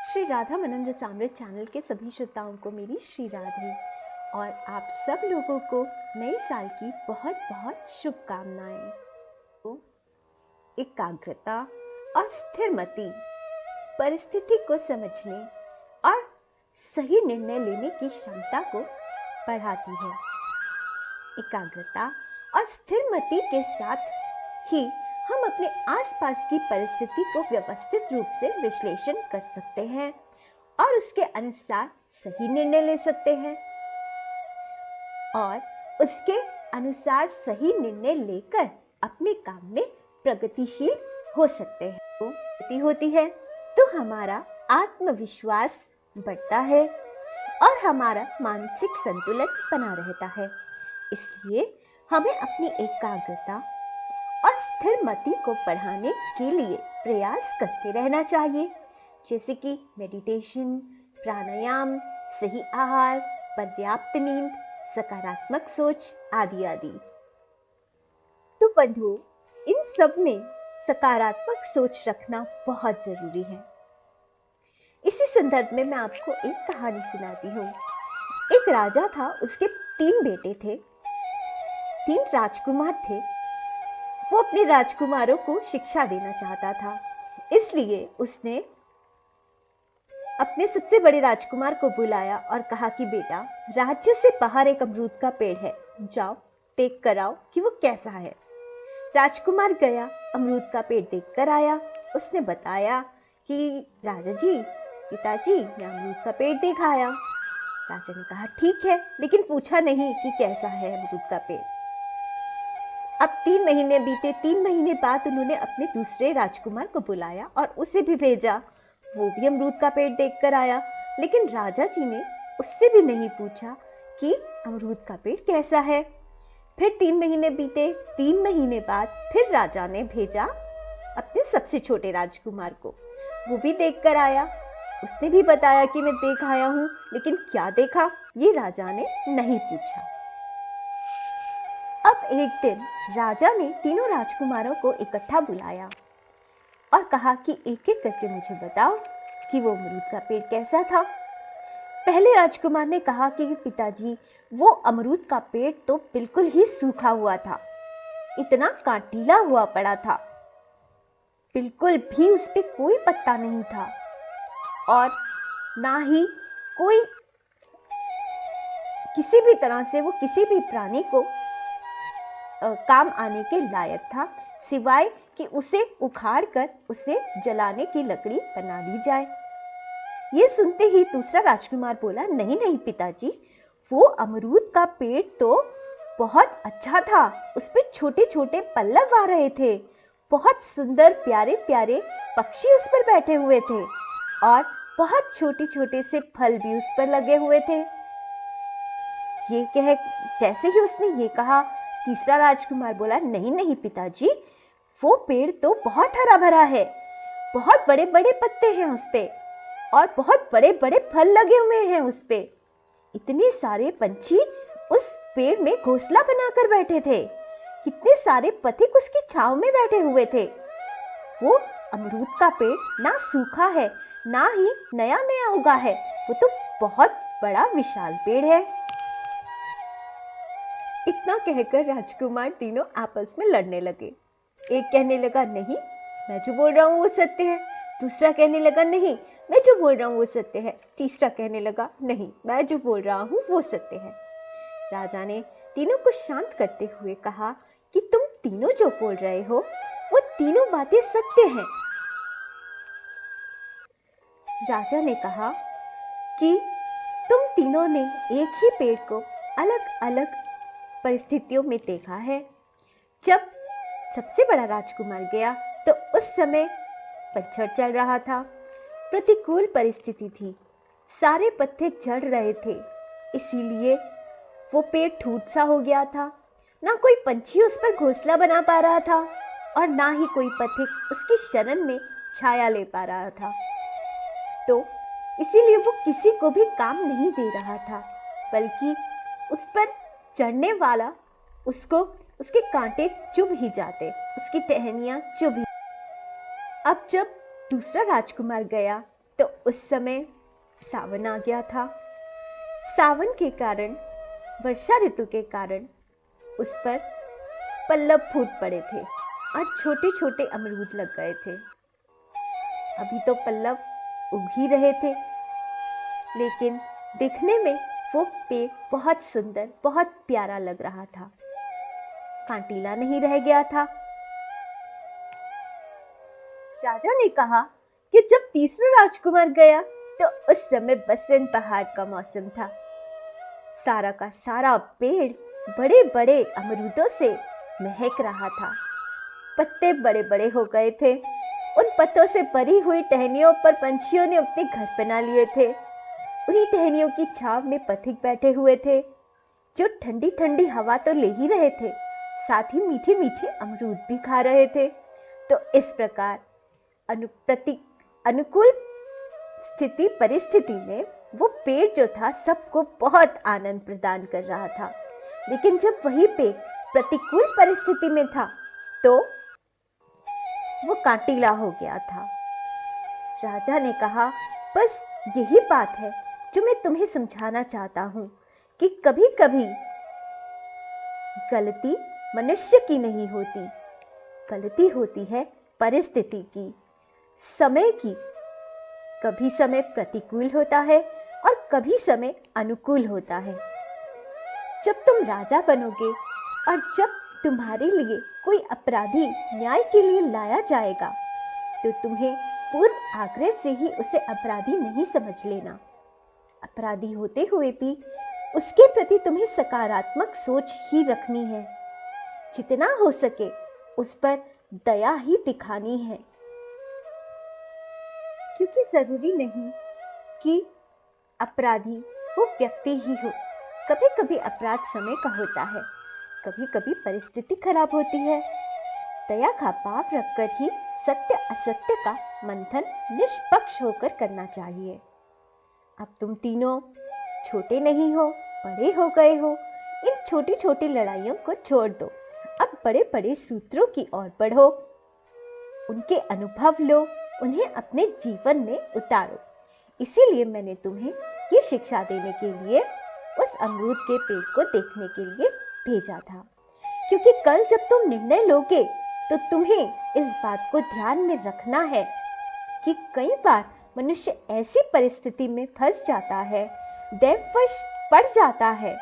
श्री राधा मनन Rasamrita channel के सभी श्रोताओं को मेरी श्री राधे और आप सब लोगों को नए साल की बहुत बहुत शुभकामनाएं। तो एकाग्रता और स्थिरमति परिस्थिति को समझने और सही निर्णय लेने की क्षमता को बढ़ाती है। एकाग्रता और स्थिरमति के साथ ही हम अपने आसपास की परिस्थिति को व्यवस्थित रूप से विश्लेषण कर सकते हैं और उसके अनुसार सही निर्णय ले सकते हैं और उसके अनुसार सही निर्णय लेकर अपने काम में प्रगतिशील हो सकते हैं। तो प्रगति होती है तो हमारा आत्मविश्वास बढ़ता है और हमारा मानसिक संतुलन बना रहता है। इसलिए हमें अपनी एकाग्रता और स्थिरमति को बढ़ाने के लिए प्रयास करते रहना चाहिए, जैसे कि मेडिटेशन, प्राणायाम, सही आहार, पर्याप्त नींद, सकारात्मक सोच आदि आदि। तो बंधुओं, इन सब में सकारात्मक सोच रखना बहुत जरूरी है। इसी संदर्भ में मैं आपको एक कहानी सुनाती हूँ। एक राजा था, उसके 3 बेटे थे, 3 राजकुमार थे। वो अपने राजकुमारों को शिक्षा देना चाहता था, इसलिए उसने अपने सबसे बड़े राजकुमार को बुलाया और कहा कि बेटा, राज्य से बाहर एक अमरूद का पेड़ है, जाओ देख कर आओ कि वो कैसा है। राजकुमार गया, अमरूद का पेड़ देख कर आया। उसने बताया कि राजा जी, पिताजी, मैं अमरूद का पेड़ देख आया। राजा ने कहा ठीक है, लेकिन पूछा नहीं कि कैसा है अमरूद का पेड़। अब 3 महीने बीते। 3 महीने बाद उन्होंने अपने दूसरे राजकुमार को बुलाया और उसे भी भेजा। वो भी अमरूद का पेड़ देखकर आया, लेकिन राजा जी ने उससे भी नहीं पूछा कि अमरूद का पेड़ कैसा है। फिर 3 महीने बीते। 3 महीने बाद फिर राजा ने भेजा अपने सबसे छोटे राजकुमार को, वो भी देखकर आया। उसने भी बताया कि मैं देख आया हूँ, लेकिन क्या देखा ये राजा ने नहीं पूछा। अब एक दिन राजा ने तीनों राजकुमारों को इकट्ठा बुलाया और कहा कि एक एक करके मुझे बताओ कि वो अमरूद का पेड़ कैसा था। पहले राजकुमार ने कहा कि पिताजी, वो अमरूद का पेड़ तो बिल्कुल ही सूखा हुआ था, इतना कांटीला हुआ पड़ा था, बिल्कुल भी उस पे कोई पत्ता नहीं था और ना ही कोई किसी भी तरह से वो किसी भी प्राणी को काम आने के लायक था, सिवाय कि उसे उखाड़कर उसे जलाने की लकड़ी बना ली जाए। ये सुनते ही दूसरा राजकुमार बोला, नहीं नहीं पिताजी, वो अमरूद का पेड़ तो बहुत अच्छा था, उस पे छोटे छोटे पल्लव आ रहे थे, बहुत सुंदर प्यारे प्यारे पक्षी उस पर बैठे हुए थे और बहुत छोटे छोटे से फल भी उस पर लगे हुए थे। ये कह जैसे ही उसने ये कहा, तीसरा राजकुमार बोला, नहीं नहीं पिताजी, वो पेड़ तो बहुत हरा भरा है, बहुत बड़े बड़े पत्ते हैं उस पे और बहुत बड़े बड़े फल लगे हुए हैं उस पे। इतने सारे पंछी उस पेड़ में घोंसला बनाकर बैठे थे, कितने सारे पथिक उसकी छांव में बैठे हुए थे। वो अमरूद का पेड़ ना सूखा है, ना ही नया नया उगा है, वो तो बहुत बड़ा विशाल पेड़ है। इतना कहकर राजकुमार तीनों आपस में लड़ने लगे। एक कहने लगा, नहीं, मैं जो बोल रहा हूँ वो सत्य है। दूसरा कहने लगा, नहीं, मैं जो बोल रहा हूँ वो सत्य है। तीसरा कहने लगा, नहीं, मैं जो बोल रहा हूँ वो सत्य है। राजा ने तीनों को शांत करते हुए कहा कि तुम तीनों जो बोल रहे हो वो तीनों बातें सत्य हैं। राजा ने कहा कि तुम तीनों ने एक ही पेड़ को अलग अलग परिस्थितियों में देखा है। जब सबसे बड़ा राजकुमार गया तो उस समय पतझड़ चल रहा था, प्रतिकूल परिस्थिति थी, सारे पत्ते झड़ रहे थे, इसीलिए वो पेड़ ठूठ सा हो गया था। ना कोई पंछी उस पर घोंसला बना पा रहा था और ना ही कोई पथिक उसकी शरण में छाया ले पा रहा था। तो इसीलिए वो किसी को भी काम नहीं दे रहा था, बल्कि उस पर चढ़ने वाला उसको उसके कांटे चुभ ही जाते, उसकी टहनियां चुभ ही। अब जब दूसरा राजकुमार गया तो उस समय सावन आ गया था। सावन के कारण, वर्षा ऋतु के कारण उस पर पल्लव फूट पड़े थे और छोटे छोटे अमरूद लग गए थे। अभी तो पल्लव उग ही रहे थे, लेकिन दिखने में वो पेड़ बहुत सुंदर, बहुत प्यारा लग रहा था, कांटीला नहीं रह गया था। राजा ने कहा कि जब तीसरा राजकुमार गया तो उस समय बसंत बहार का मौसम था। सारा का सारा पेड़ बड़े बड़े अमरूदों से महक रहा था। पत्ते बड़े बड़े हो गए थे। उन पत्तों से भरी हुई टहनियों पर पंछियों ने अपने घर बना लिए थे। उन्हीं टहनियों की छांव में पथिक बैठे हुए थे, जो ठंडी ठंडी हवा तो ले ही रहे थे, साथ ही मीठे मीठे अमरूद भी खा रहे थे। तो इस प्रकार अनुकूल स्थिति परिस्थिति में वो पेड़ जो था सबको बहुत आनंद प्रदान कर रहा था। लेकिन जब वही पेड़ प्रतिकूल परिस्थिति में था तो वो कांटीला हो गया था। राजा ने कहा, बस यही बात है जो मैं तुम्हें समझाना चाहता हूं कि कभी कभी गलती मनुष्य की नहीं होती, गलती होती है परिस्थिति की, समय की। कभी समय प्रतिकूल होता है और कभी समय अनुकूल होता है। जब तुम राजा बनोगे और जब तुम्हारे लिए कोई अपराधी न्याय के लिए लाया जाएगा तो तुम्हें पूर्व आग्रह से ही उसे अपराधी नहीं समझ लेना। अपराधी होते हुए भी उसके प्रति तुम्हें सकारात्मक सोच ही रखनी है। जितना हो सके उस पर दया ही दिखानी है, क्योंकि जरूरी नहीं कि अपराधी वो व्यक्ति ही हो। कभी कभी अपराध समय का होता है, कभी कभी परिस्थिति खराब होती है। दया का भाव रखकर ही सत्य असत्य का मंथन निष्पक्ष होकर करना चाहिए। अब तुम तीनों छोटे नहीं हो, बड़े हो गए हो। इन छोटी छोटी लड़ाइयों को छोड़ दो, अब बड़े बड़े सूत्रों की ओर बढ़ो। उनके अनुभव लो, उन्हें अपने जीवन में उतारो। इसीलिए मैंने तुम्हें ये शिक्षा देने के लिए उस अमरूद के पेड़ को देखने के लिए भेजा था, क्योंकि कल जब तुम निर्णय लोगे तो तुम्हें इस बात को ध्यान में रखना है कि कई बार मनुष्य ऐसी परिस्थिति में फंस जाता है, दैववश पड़ जाता है,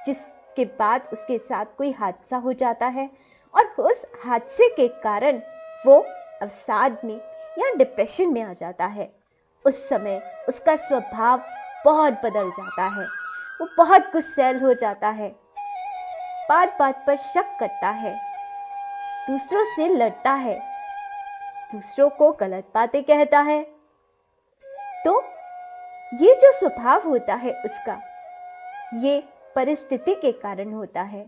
जिसके बाद उसके साथ कोई हादसा हो जाता है और उस हादसे के कारण वो अवसाद में या डिप्रेशन में आ जाता है। उस समय उसका स्वभाव बहुत बदल जाता है, वो बहुत गुस्सैल हो जाता है, बात बात पर शक करता है, दूसरों से लड़ता है, दूसरों को गलत बातें कहता है। तो ये जो स्वभाव होता है उसका, ये परिस्थिति के कारण होता है,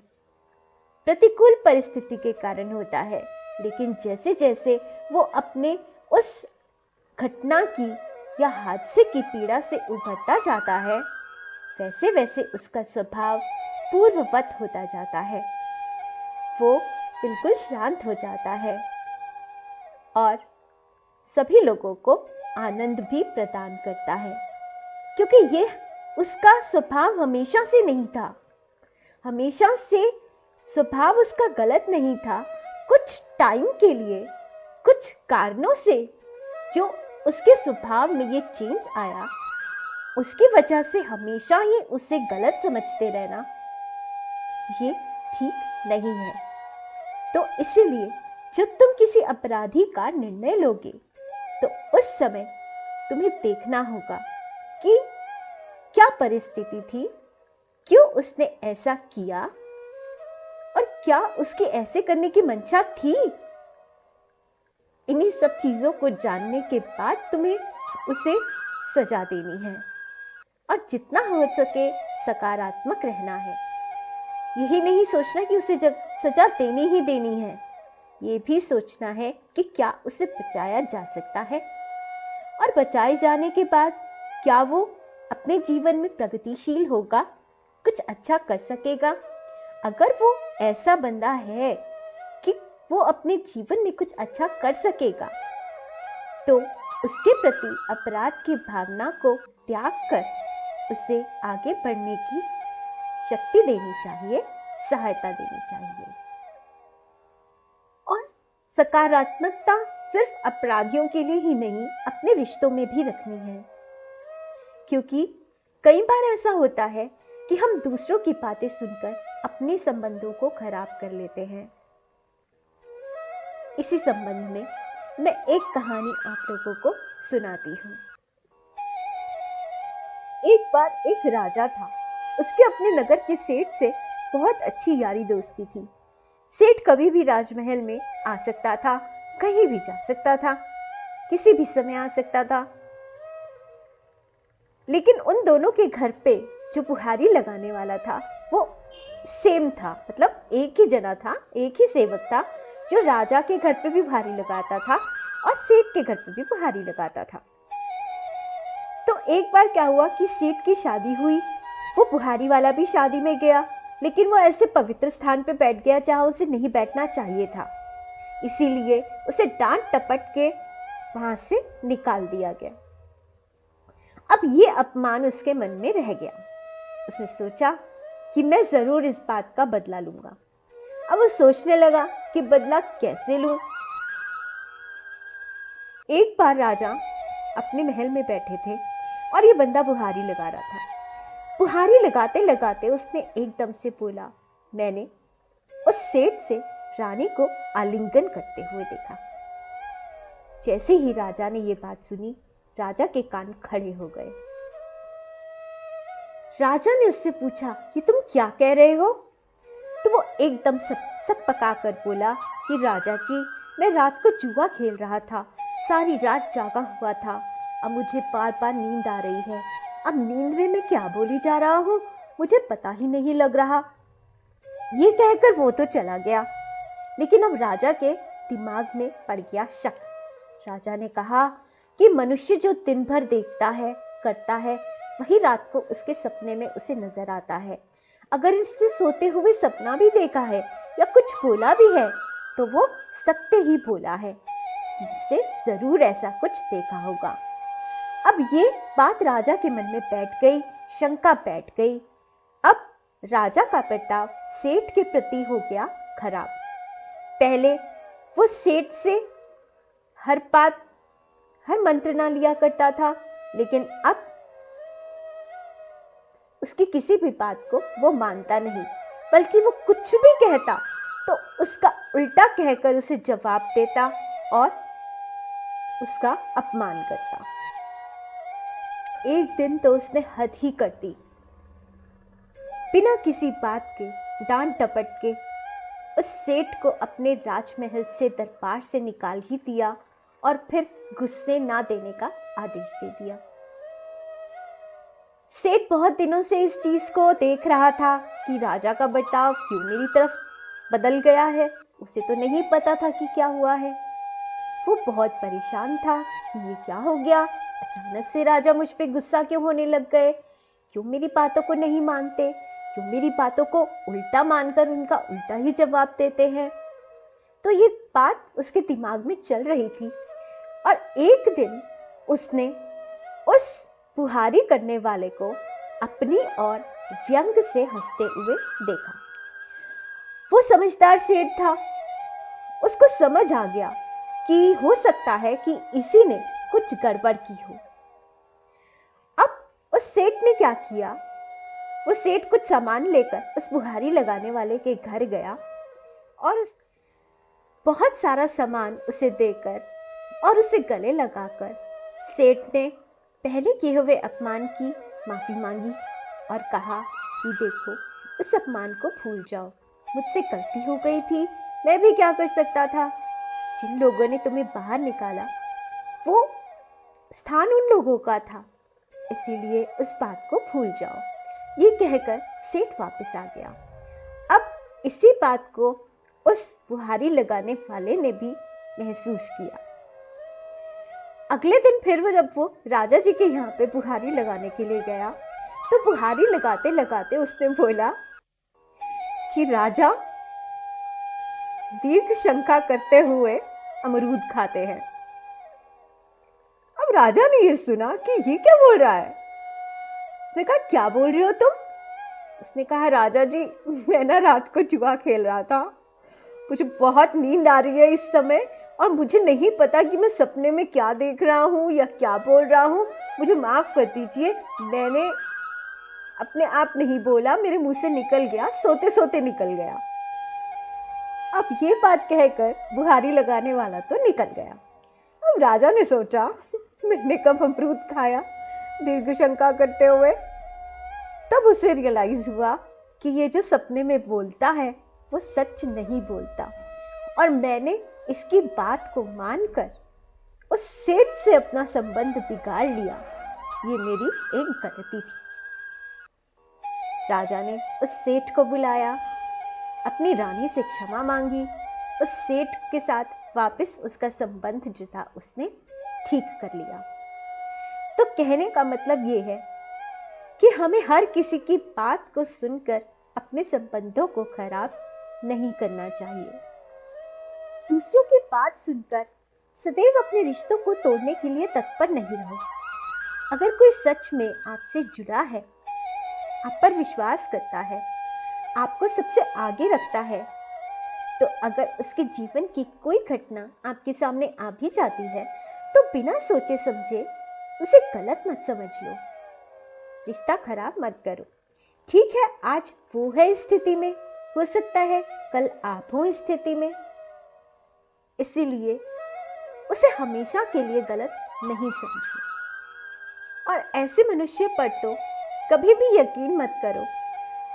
प्रतिकूल परिस्थिति के कारण होता है। लेकिन जैसे जैसे वो अपने उस घटना की या हादसे की पीड़ा से उभरता जाता है, वैसे वैसे उसका स्वभाव पूर्ववत होता जाता है। वो बिल्कुल शांत हो जाता है और सभी लोगों को आनंद भी प्रदान करता है, क्योंकि ये उसका स्वभाव हमेशा से नहीं था। हमेशा से स्वभाव उसका गलत नहीं था। कुछ टाइम के लिए, कुछ कारणों से जो उसके स्वभाव में ये चेंज आया, उसकी वजह से हमेशा ही उसे गलत समझते रहना ये ठीक नहीं है। तो इसीलिए जब तुम किसी अपराधी का निर्णय लोगे तो उस समय तुम्हें देखना होगा कि क्या परिस्थिति थी, क्यों उसने ऐसा किया और क्या उसके ऐसे करने की मंशा थी। इन्हीं सब चीजों को जानने के बाद तुम्हें उसे सजा देनी है और जितना हो सके सकारात्मक रहना है। यही नहीं सोचना कि उसे सजा देनी ही देनी है, ये भी सोचना है कि क्या उसे बचाया जा सकता है और बचाए जाने के बाद क्या वो अपने जीवन में प्रगतिशील होगा, कुछ अच्छा कर सकेगा। अगर वो ऐसा बंदा है कि वो अपने जीवन में कुछ अच्छा कर सकेगा तो उसके प्रति अपराध की भावना को त्याग कर उसे आगे बढ़ने की शक्ति देनी चाहिए, सहायता देनी चाहिए। और सकारात्मकता सिर्फ अपराधियों के लिए ही नहीं, अपने रिश्तों में भी रखनी है, क्योंकि कई बार ऐसा होता है कि हम दूसरों की बातें सुनकर अपने संबंधों को खराब कर लेते हैं। इसी संबंध में मैं एक कहानी आप लोगों को सुनाती हूँ। एक बार एक राजा था, उसके अपने नगर के सेठ से बहुत अच्छी यारी दोस्ती थी। सेठ कभी भी राजमहल में आ सकता था, कहीं भी जा सकता था, किसी भी समय आ सकता था। लेकिन उन दोनों के घर पे जो बुहारी लगाने वाला था वो सेम था, मतलब एक ही जना था, एक ही सेवक था जो राजा के घर पे भी बुहारी लगाता था और सेठ के घर पे भी बुहारी लगाता था। तो एक बार क्या हुआ कि सेठ की शादी हुई, वो बुहारी वाला भी शादी में गया, लेकिन वो ऐसे पवित्र स्थान पे बैठ गया जहां उसे नहीं बैठना चाहिए था, इसीलिए उसे डांट टपट के वहां से निकाल दिया गया। अब ये अपमान उसके मन में रह गया। उसने सोचा कि मैं जरूर इस बात का बदला लूंगा। अब वो सोचने लगा कि बदला कैसे लूं। एक बार राजा अपने महल में बैठे थे और ये बंदा बुहारी लगा रहा था। बुहारी लगाते लगाते उसने एकदम से बोला, मैंने उस सेठ से रानी को आलिंगन करते हुए देखा। जैसे ही राजा ने ये बात सुनी, राजा के कान खड़े हो गए। राजा ने उससे पूछा कि तुम क्या कह रहे हो? तो वो एकदम सब पका कर बोला कि राजा जी, मैं रात को जुआ खेल रहा था, सारी रात जागा हुआ था, अब मुझे बार बार नींद आ रही है, अब नींद में मैं क्या बोली जा रहा हूँ मुझे पता ही नहीं लग रहा। ये कहकर वो तो चला गया, लेकिन अब राजा के दिमाग में पड़ गया शक। राजा ने कहा कि मनुष्य जो दिन भर देखता है, करता है, वही रात को उसके सपने में उसे नजर आता है। अगर इससे सोते हुए सपना भी देखा है या कुछ बोला भी है तो वो सत्य ही बोला है, इसने जरूर ऐसा कुछ देखा होगा। अब ये बात राजा के मन में बैठ गई, शंका बैठ गई। अब राजा का बर्ताव सेठ के प्रति हो गया खराब। पहले वो सेठ से हर बात, हर मंत्रणा लिया करता था, लेकिन अब उसकी किसी भी बात को वो मानता नहीं, बल्कि वो कुछ भी कहता तो उसका उल्टा कहकर उसे जवाब देता और उसका अपमान करता। एक दिन तो उसने हद ही कर दी। बिना किसी बात के, डांट डपट के उस सेठ को अपने राजमहल से, दरबार से निकाल ही दिया और फिर घुसने ना देने का आदेश दे दिया। सेठ बहुत दिनों से इस चीज को देख रहा था कि राजा का बर्ताव क्यों मेरी तरफ बदल गया है। उसे तो नहीं पता था कि क्या हुआ है। वो बहुत परेशान था कि ये क्या हो गया, अचानक से राजा मुझ पे गुस्सा क्यों होने लग गए, क्यों मेरी बातों को नहीं मानते, क्यों मेरी बातों को उल्टा मानकर उनका उल्टा ही जवाब देते हैं। तो ये बात उसके दिमाग में चल रही थी और एक दिन उसने उस बुहारी करने वाले को अपनी ओर व्यंग से हंसते हुए देखा। वो समझदार सेठ था, उसको समझ आ गया कि हो सकता है कि इसी ने कुछ गड़बड़ की हो। अब उस सेठ ने क्या किया, वो सेठ कुछ सामान लेकर उस बुहारी लगाने वाले के घर गया और बहुत सारा सामान उसे देकर और उसे गले लगाकर सेठ ने पहले किए हुए अपमान की माफी मांगी और कहा कि देखो, उस अपमान को भूल जाओ, मुझसे गलती हो गई थी, मैं भी क्या कर सकता था, जिन लोगों ने तुम्हें बाहर निकाला वो स्थान उन लोगों का था, इसीलिए उस बात को भूल जाओ। ये कहकर सेठ वापस आ गया। अब इसी बात को उस बुहारी लगाने वाले ने भी महसूस किया। अगले दिन फिर जब वो राजा जी के यहाँ पे बुहारी लगाने के लिए गया तो बुहारी लगाते लगाते उसने बोला कि राजा दीर्घ शंका करते हुए अमरूद खाते हैं। अब राजा ने ये सुना कि ये क्या बोल रहा है। उसने कहा, क्या बोल रहे हो तुम? उसने कहा, राजा जी, मैं ना रात को जुआ खेल रहा था, मुझे बहुत नींद आ रही है इस समय, और मुझे नहीं पता कि मैं सपने में क्या देख रहा हूँ या क्या बोल रहा हूँ, मुझे माफ कर दीजिए, मैंने अपने आप नहीं बोला, मेरे मुंह से निकल गया, सोते सोते निकल गया। अब ये बात कहकर बुहारी लगाने वाला तो निकल गया। अब राजा ने सोचा, मैंने कब अमरूद खाया, दीर्घ शंका करते हुए। तब उसे रियलाइज हुआ कि ये जो सपने में बोलता है वो सच नहीं बोलता, और मैंने इसकी बात को मानकर उस सेठ से अपना संबंध बिगाड़ लिया। ये मेरी एक गलती थी। राजा ने उस सेठ को बुलाया, अपनी रानी से क्षमा मांगी, उस सेठ के साथ वापस उसका संबंध जो था उसने ठीक कर लिया। तो कहने का मतलब ये है कि हमें हर किसी की बात को सुनकर अपने संबंधों को खराब नहीं करना चाहिए। दूसरों की बात सुनकर सदैव अपने रिश्तों को तोड़ने के लिए तत्पर नहीं रहो। अगर कोई सच में आपसे जुड़ा है, आप पर विश्वास करता है, आपको सबसे आगे रखता है, तो अगर उसके जीवन की कोई घटना आपके सामने आ भी जाती है तो बिना सोचे समझे उसे गलत मत समझ लो, रिश्ता खराब मत करो। ठीक है, आज वो है इस स्थिति में, हो सकता है कल आप हो इस स्थिति में, इसीलिए उसे हमेशा के लिए गलत नहीं समझो। और ऐसे मनुष्य पर तो कभी भी यकीन मत करो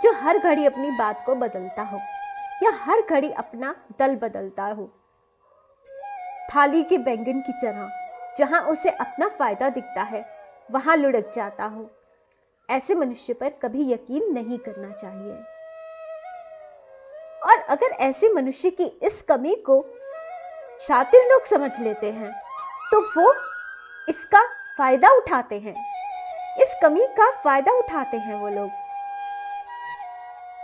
जो हर घड़ी अपनी बात को बदलता हो या हर घड़ी अपना दल बदलता हो। थाली के बैंगन की तरह जहां उसे अपना फायदा दिखता है वहां लुढ़क जाता हो। ऐसे मनुष्य पर कभी यकीन नहीं करना चाहिए। और अगर ऐसे मनुष्य की इस कमी को शातिर लोग समझ लेते हैं तो वो इसका फायदा उठाते हैं, इस कमी का फायदा उठाते हैं। वो लोग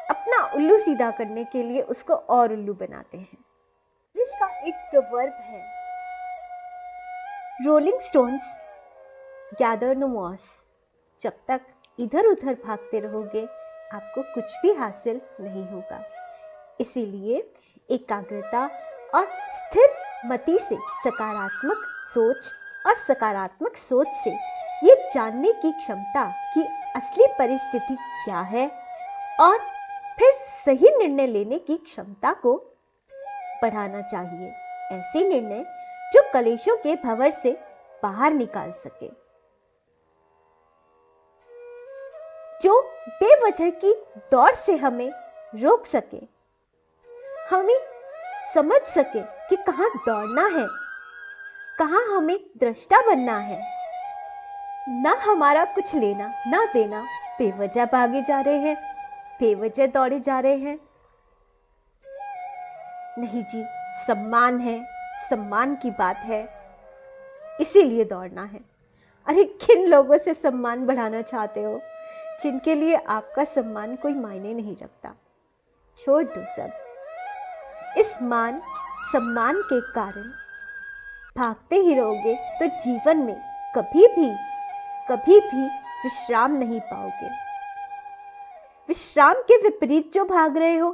अपना उल्लू सीधा करने के लिए उसको और उल्लू बनाते हैं। इंग्लिश का एक प्रोवर्ब है, rolling stones gather no moss. जब तक इधर उधर भागते रहोगे आपको कुछ भी हासिल नहीं होगा। इसीलिए एकाग्रता और स्थिर मति से सकारात्मक सोच और सकारात्मक सोच से ये जानने की क्षमता कि असली परिस्थिति क्या है और फिर सही निर्णय लेने की क्षमता को बढ़ाना चाहिए। ऐसे निर्णय जो कलेशों के भंवर से बाहर निकाल सके, जो बेवजह की दौड़ से हमें रोक सके, हमें समझ सके कि कहां दौड़ना है, कहां हमें दृष्टा बनना है। ना हमारा कुछ लेना ना देना, बेवजह भागे जा रहे हैं, बेवजह दौड़े जा रहे हैं। नहीं जी, सम्मान है, सम्मान की बात है, इसीलिए दौड़ना है। अरे किन लोगों से सम्मान बढ़ाना चाहते हो जिनके लिए आपका सम्मान कोई मायने नहीं रखता। छोड़ दो सब। इस मान सम्मान के कारण भागते ही रहोगे तो जीवन में कभी भी विश्राम नहीं पाओगे। विश्राम के विपरीत जो भाग रहे हो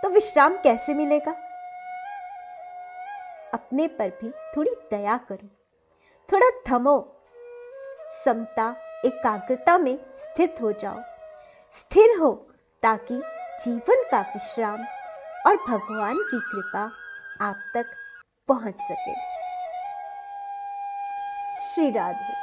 तो विश्राम कैसे मिलेगा? अपने पर भी थोड़ी दया करो, थोड़ा थमो, समता एकाग्रता में स्थित हो जाओ, स्थिर हो, ताकि जीवन का विश्राम और भगवान की कृपा आप तक पहुंच सके। श्री राधे।